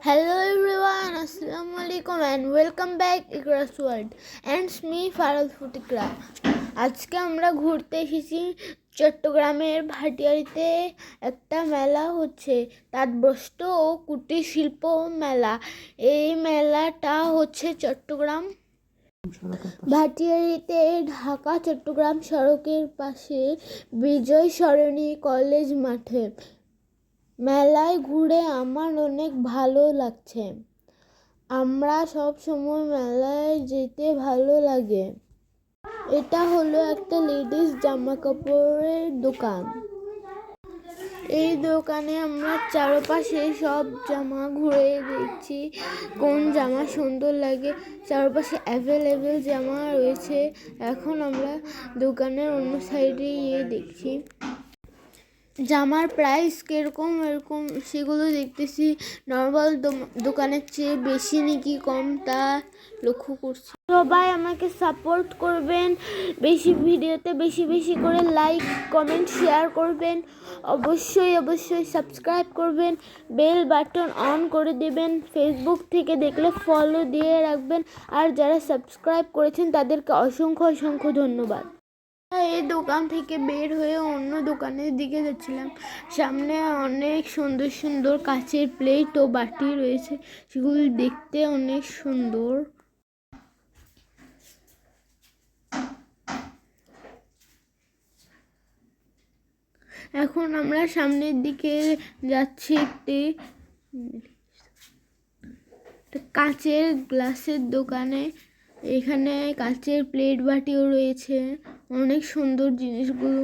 Hello everyone, Assalamualaikum and welcome back Iqra's World and me Faral Futikra. আজকে আমরা ঘুরতে এসেছি চট্টগ্রামের ভাটিয়ারিতে। একটা মেলা হচ্ছে, তাঁতবস্ত্র ও কুটির শিল্প মেলা। এই মেলাটা হচ্ছে চট্টগ্রাম ভাটিয়ারিতে ঢাকা চট্টগ্রাম সড়কের পাশে বিজয় সরণি কলেজ মাঠে। মেলায় ঘুরে আমার অনেক ভালো লাগছে। আমরা সব সময় মেলায় যেতে ভালো লাগে। এটা হলো একটা লেডিস জামা কাপড়ের দোকান। এই দোকানে আমরা চারপাশে সব জামা ঘুরে দেখছি কোন জামা সুন্দর লাগে। চারপাশে অ্যাভেলেবেল জামা রয়েছে। এখন আমরা দোকানের অন্য সাইডে গিয়ে দেখছি জামার প্রাইস কিরকম এরকম সেগুলো দেখতেছি। নর্মাল দোকানের চেয়ে বেশি নাকি কম তা লক্ষ্য করছি। সবাই আমাকে সাপোর্ট করবেন, ভিডিওতে বেশি করে লাইক কমেন্ট শেয়ার করবেন, অবশ্যই সাবস্ক্রাইব করবেন, বেল বাটন অন করে দেবেন। ফেসবুক থেকে দেখলে ফলো দিয়ে রাখবেন। আর যারা সাবস্ক্রাইব করেছেন তাদেরকে অসংখ্য ধন্যবাদ। এই দোকান থেকে বের হয়ে অন্য দোকানের দিকে যাচ্ছিলাম। সামনে অনেক সুন্দর কাচের প্লেট ও বাটি রয়েছে, সেগুলো দেখতে অনেক সুন্দর। এখন আমরা সামনের দিকে যাচ্ছি একটি কাচের গ্লাসের দোকানে। এখানে কাচের প্লেট বাটিও রয়েছে, অনেক সুন্দর জিনিসগুলো।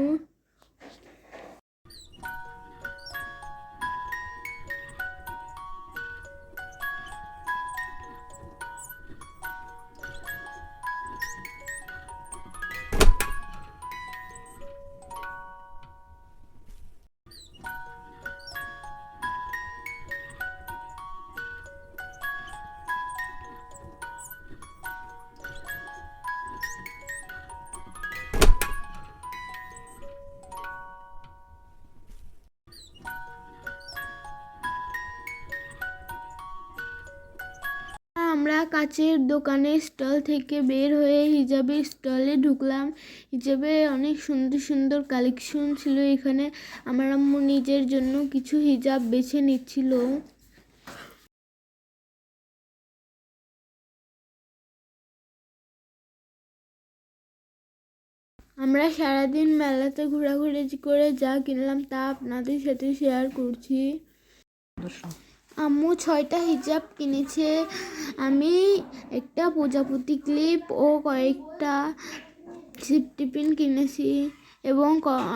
আমরা কাচের দোকানের স্টল থেকে বের হয়ে হিজাবের স্টলে ঢুকলাম। হিজাবে অনেক সুন্দর কালেকশন ছিল এখানে। আমার আম্মু নিজের জন্য কিছু হিজাব বেছে নিচ্ছিল। আমরা সারাদিন মেলাতে ঘোরাঘুরি করে যা কিনলাম তা আপনাদের সাথে শেয়ার করছি। আম্মু 6টা হিজাব কিনেছে। আমি একটা প্রজাপতি ক্লিপ ও কয়েকটা জিপ টিফিন কিনেছি এবং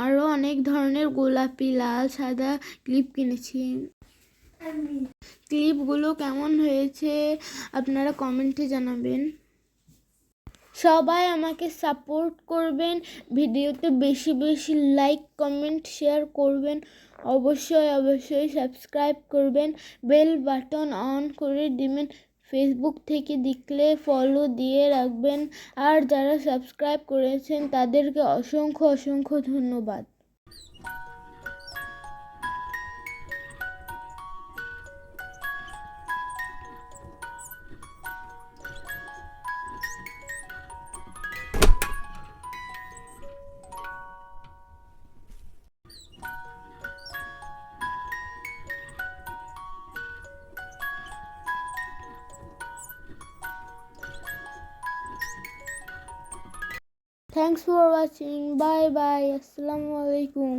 আরও অনেক ধরনের গোলাপি, লাল, সাদা ক্লিপ কিনেছি। ক্লিপগুলো কেমন হয়েছে আপনারা কমেন্টে জানাবেন। সবাই আমাকে সাপোর্ট করবেন, ভিডিওতে বেশি লাইক কমেন্ট শেয়ার করবেন, অবশ্যই সাবস্ক্রাইব করবেন, বেল বাটন অন করে দিবেন। ফেসবুক থেকে দেখলে ফলো দিয়ে রাখবেন। আর যারা সাবস্ক্রাইব করেছেন তাদেরকে অসংখ্য ধন্যবাদ। Thanks for watching. Bye. Assalamu alaikum.